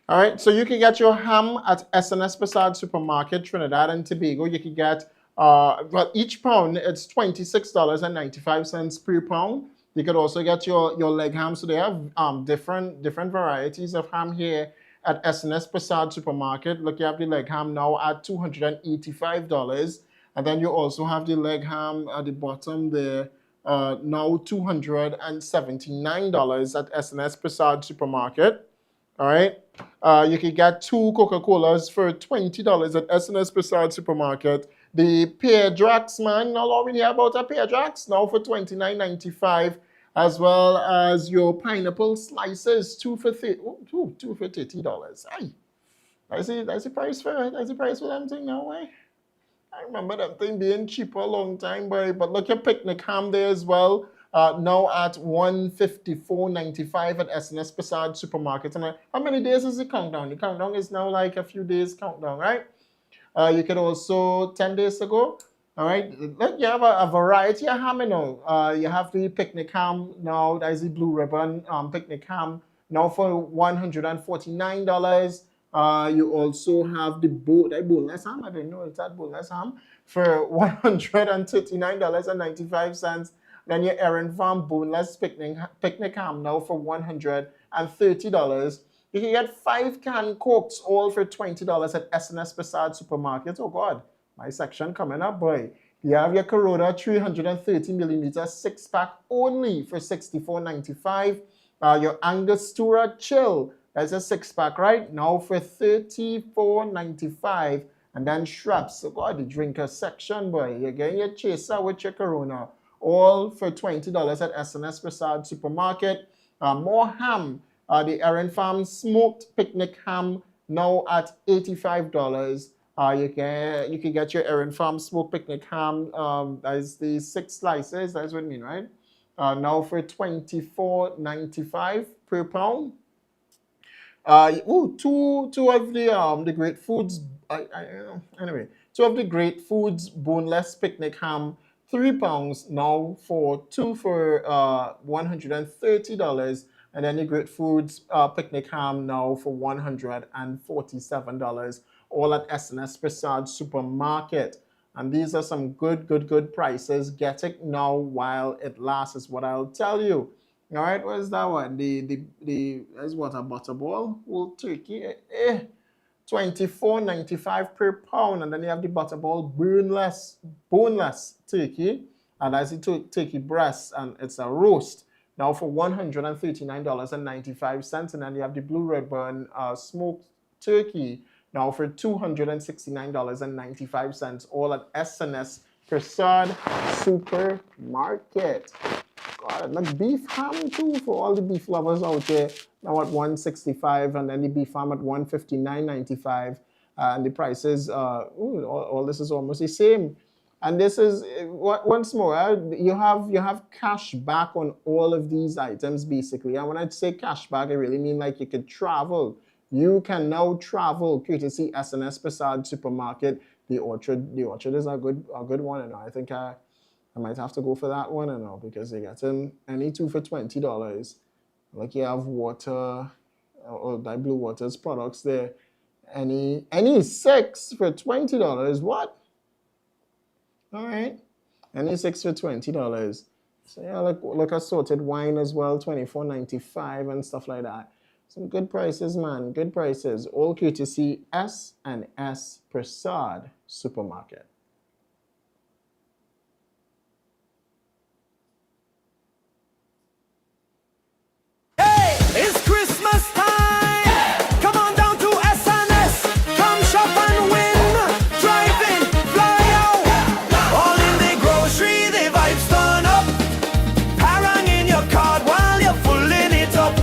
All right, so you can get your ham at SNS Prasad Supermarket, Trinidad and Tobago. You can get, each pound, it's $26.95 per pound. You could also get your leg ham. So they have different varieties of ham here at SNS Prasad Supermarket. Look, you have the leg ham now at $285. And then you also have the leg ham at the bottom there, now $279 at SNS Prasad Supermarket. All right. You can get 2 Coca-Colas for $20 at SNS Prasad Supermarket. The pear drax, man, now all we hear about a pear drax now for $29.95, as well as your pineapple slices, 2 for $30. Aye. That's the price for them thing now, eh? I remember that thing being cheaper a long time, boy. But look at picnic ham there as well. Now at $154.95 at SNS Prasad Supermarket. And how many days is the countdown? The countdown is now like a few days countdown, right? You could also 10 days ago. All right, look, you have a variety of ham now. You have the picnic ham now. That is the blue ribbon picnic ham now for $149. You also have the boneless ham. I didn't know it's that boneless ham for $139.95. Then your Erin Farm boneless picnic ham now for $130. You can get 5 canned Cokes all for $20 at SNS Prasad Supermarket. Oh God, my section coming up, boy. You have your Corona 330 millimeter 6-pack only for $64.95. Your Angostura Chill, that's a 6-pack right now for $34.95. And then Schweppes, oh God, the drinker section, boy. You're getting your chaser with your Corona, all for $20 at SNS Prasad Supermarket. More ham, the Erin Farm smoked picnic ham now at $85. You can get your Erin Farm smoked picnic ham. That is the 6 slices. That's what I mean, right? Now for $24.95 per pound. Two of the Great Foods. Anyway, 2 of the Great Foods boneless picnic ham. 3 pounds now for $130, and then the Great Foods picnic ham now for $147, all at SNS Prasad Supermarket. And these are some good prices. Get it now while it lasts is what I'll tell you. All right, where's that one? That's what, a butterball, whole turkey. $24.95 per pound, and then you have the butterball boneless turkey, and that's the turkey breast, and it's a roast. now for $139.95. And then you have the Blue Ribbon smoked turkey now for $269.95, all at SNS Prasad Supermarket. God, and beef ham too for all the beef lovers out there. Now at $165, and then the beef ham at $159.95. And the prices, all this is almost the same. And this is once more, you have cash back on all of these items basically. And when I say cash back, I really mean like you could travel. You can now travel courtesy SNS Prasad Supermarket. The Orchard is a good one. And I think I might have to go for that one, because they get in any two for $20. Like you have water, or that Blue Waters products there. Any 6 for $20. What? All right. Any 6 for $20. So yeah, look assorted wine as well, $24.95 and stuff like that. Some good prices, man. Good prices. All courtesy S&S Prasad Supermarket. Hey, it's Christmas time. Come on down to SNS. Come shop and win. Drive in, fly out. All in the grocery, the vibes turn up. Parang in your card while you're filling it up.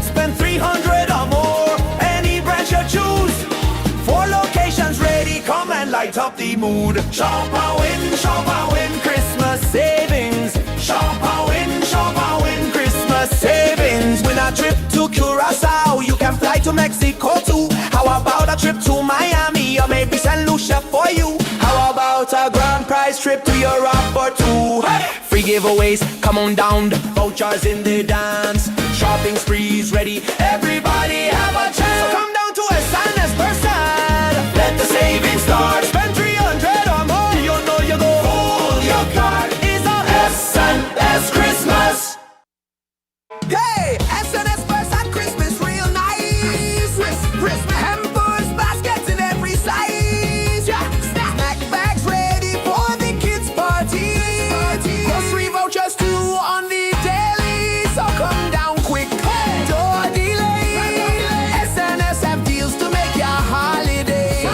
Spend $300 or more, any branch you choose. 4 locations ready, come and light up the mood. Shop and win Christmas savings. Shop and win Christmas savings. Win a trip to Curacao, you can fly to Mexico too. How about a trip to Miami or maybe St. Lucia for you? How about a grand prize trip to Europe or 2? Hey! Free giveaways, come on down, the vouchers in the dance. Shopping sprees ready, everybody have a chance. So come down to SNS Prasad, let the savings start. Spend $300 or more, you know you go. Hold your card, is a SNS Christmas. Hey, SNS Prasad Christmas real nice. Christmas hampers, baskets in every size. Yeah, snack bags ready for the kids' party. Grocery vouchers too on the daily, so come down quick. Door delay. SNS have deals to make your holiday.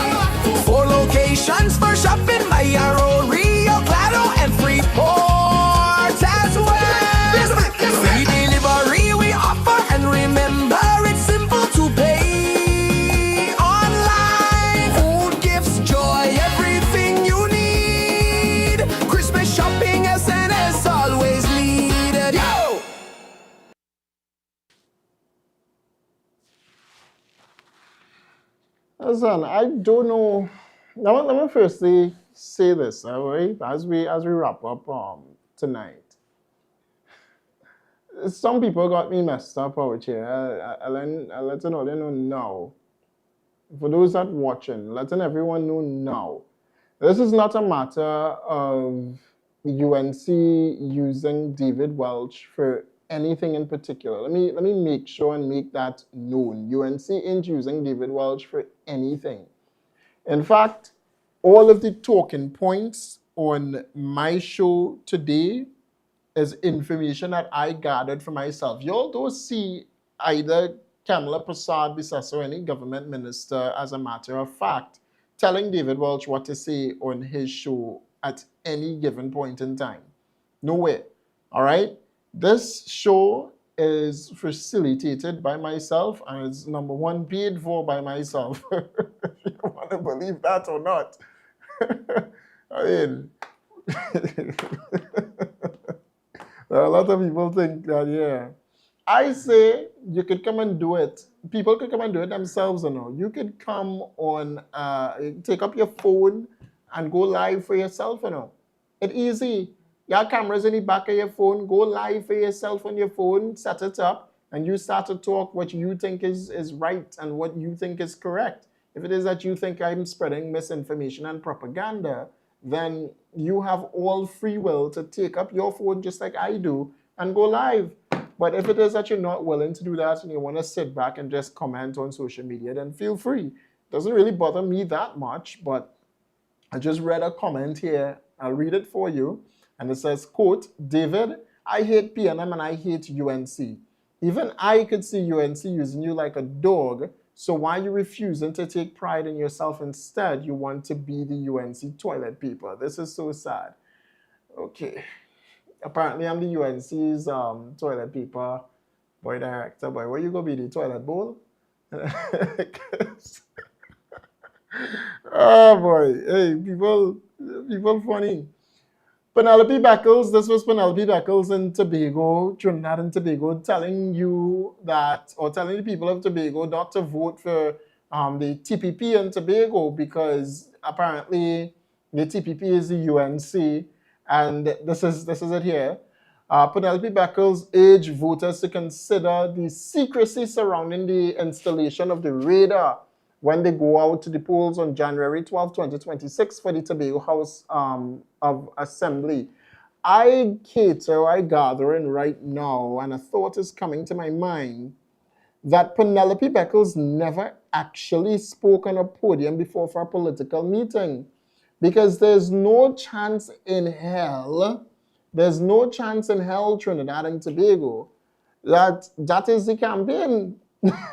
4 locations for shopping by your own Rio Claro and Freeport as well. Free delivery we offer, and remember it's simple to pay online. Food, gifts, joy, everything you need. Christmas shopping, SNS always needed. Yo! Listen, I don't know. Let me firstly say this, all right? As we wrap up tonight. Some people got me messed up out here. I'll let you know now. For those that watching, letting everyone know now. This is not a matter of the UNC using David Welch for anything in particular. Let me make sure and make that known. UNC ain't using David Welch for anything. In fact, all of the talking points on my show today is information that I gathered for myself. Y'all don't see either Kamala Prasad Bisasa or any government minister, as a matter of fact, telling David Welch what to say on his show at any given point in time. Nowhere. All right? This show is facilitated by myself, and it's number 1 paid for by myself. If you want to believe that or not. I mean, a lot of people think that, yeah. I say you could come and do it. People could come and do it themselves, You could come on, take up your phone and go live for yourself, It's easy. Your camera's in the back of your phone. Go live for yourself on your phone, set it up, and you start to talk what you think is right and what you think is correct. If it is that you think I'm spreading misinformation and propaganda, then you have all free will to take up your phone just like I do and go live. But if it is that you're not willing to do that and you want to sit back and just comment on social media, then feel free. It doesn't really bother me that much, but I just read a comment here. I'll read it for you. And it says, quote, David, I hate PNM and I hate UNC. Even I could see UNC using you like a dog. So why are you refusing to take pride in yourself instead? You want to be the UNC toilet people. This is so sad. Okay. Apparently I'm the UNC's toilet paper boy director. Boy, where you gonna be, the toilet bowl? Oh boy. Hey, people funny. Penelope Beckles, this was Penelope Beckles in Tobago, Trinidad and Tobago, telling you that, or telling the people of Tobago not to vote for the TPP in Tobago because apparently the TPP is the UNC, and this is it here. Penelope Beckles urged voters to consider the secrecy surrounding the installation of the radar when they go out to the polls on January 12, 2026 for the Tobago House of Assembly. I gathering right now, and a thought is coming to my mind, that Penelope Beckles never actually spoke on a podium before for a political meeting. Because there's no chance in hell, Trinidad and Tobago, that is the campaign.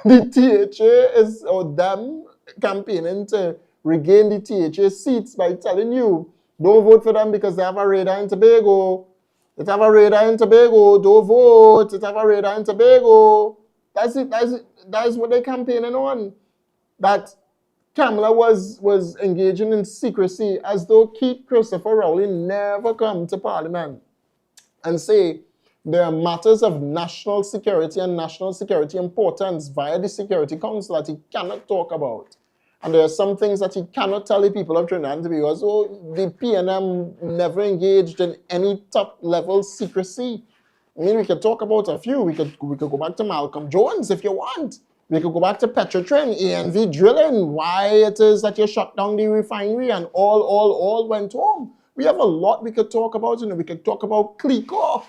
The THA is, or them, campaigning to regain the THA seats by telling you, don't vote for them because they have a radar in Tobago. They have a radar in Tobago. Don't vote. They have a radar in Tobago. That's it. That is what they're campaigning on. That Kamala was engaging in secrecy as though Keith Christopher Rowley never come to Parliament and say, there are matters of national security and national security importance via the Security Council that he cannot talk about. And there are some things that he cannot tell the people of Trinidad and Tobago. So the PNM never engaged in any top-level secrecy. I mean, we could talk about a few. We could go back to Malcolm Jones if you want. We could go back to Petrotrin, ANV drilling, why it is that you shut down the refinery and all went home. We have a lot we could talk about. You know, we could talk about CLICO.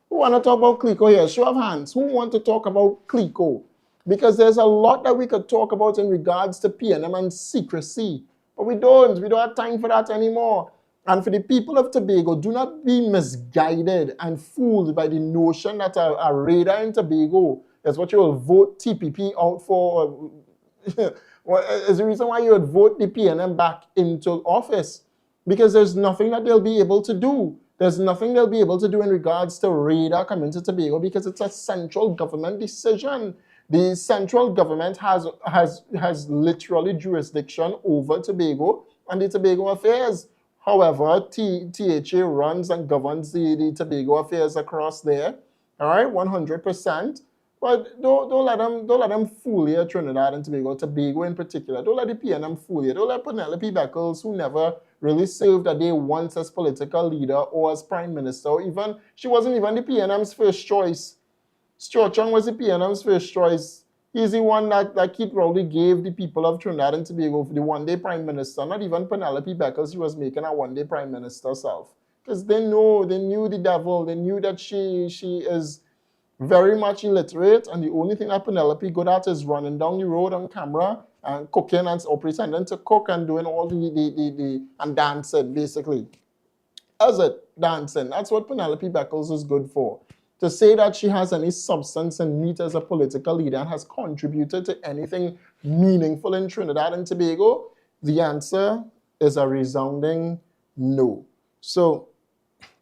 Who want to talk about CLICO here? Show of hands. Who want to talk about CLICO? Because there's a lot that we could talk about in regards to PNM and secrecy. But we don't. We don't have time for that anymore. And for the people of Tobago, do not be misguided and fooled by the notion that a radar in Tobago is what you will vote TPP out for. Well, is the reason why you would vote the PNM back into office. Because there's nothing that they'll be able to do. There's nothing they'll be able to do in regards to radar coming to Tobago because it's a central government decision. The central government has literally jurisdiction over Tobago and the Tobago affairs. However, THA runs and governs the Tobago affairs across there. All right, 100%. But don't let them fool you, Trinidad and Tobago in particular. Don't let the PNM fool you. Don't let Penelope Beckles, who never really served a day once as political leader or as prime minister, or even, she wasn't even the PNM's first choice. Stuart Chung was the PNM's first choice. He's the one that Keith Rowley gave the people of Trinidad and Tobago for the one-day prime minister. Not even Penelope Beckles, she was making a one-day prime minister herself. Because they knew the devil. They knew that she is very much illiterate, and the only thing that Penelope good at is running down the road on camera and cooking or pretending to cook and doing all and dancing, basically. As it dancing, that's what Penelope Beckles is good for. To say that she has any substance and meat as a political leader and has contributed to anything meaningful in Trinidad and Tobago, the answer is a resounding no. So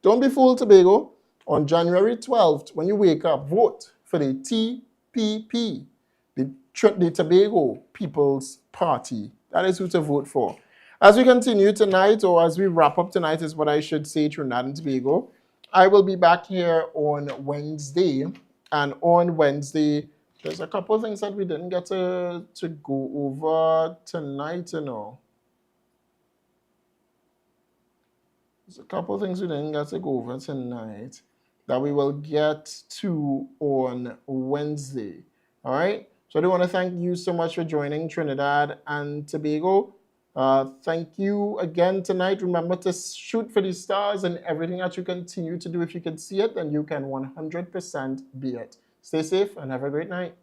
don't be fooled, Tobago. On January 12th, when you wake up, vote for the TPP, the Tobago People's Party. That is who to vote for. As we continue tonight, or as we wrap up tonight is what I should say, Trinidad and Tobago, I will be back here on Wednesday. And on Wednesday, there's a couple of things that we didn't get to go over tonight, you know. There's a couple of things we didn't get to go over tonight that we will get to on Wednesday. All right? So I do want to thank you so much for joining Trinidad and Tobago. Thank you again tonight. Remember to shoot for the stars and everything that you continue to do. If you can see it, then you can 100% be it. Stay safe and have a great night.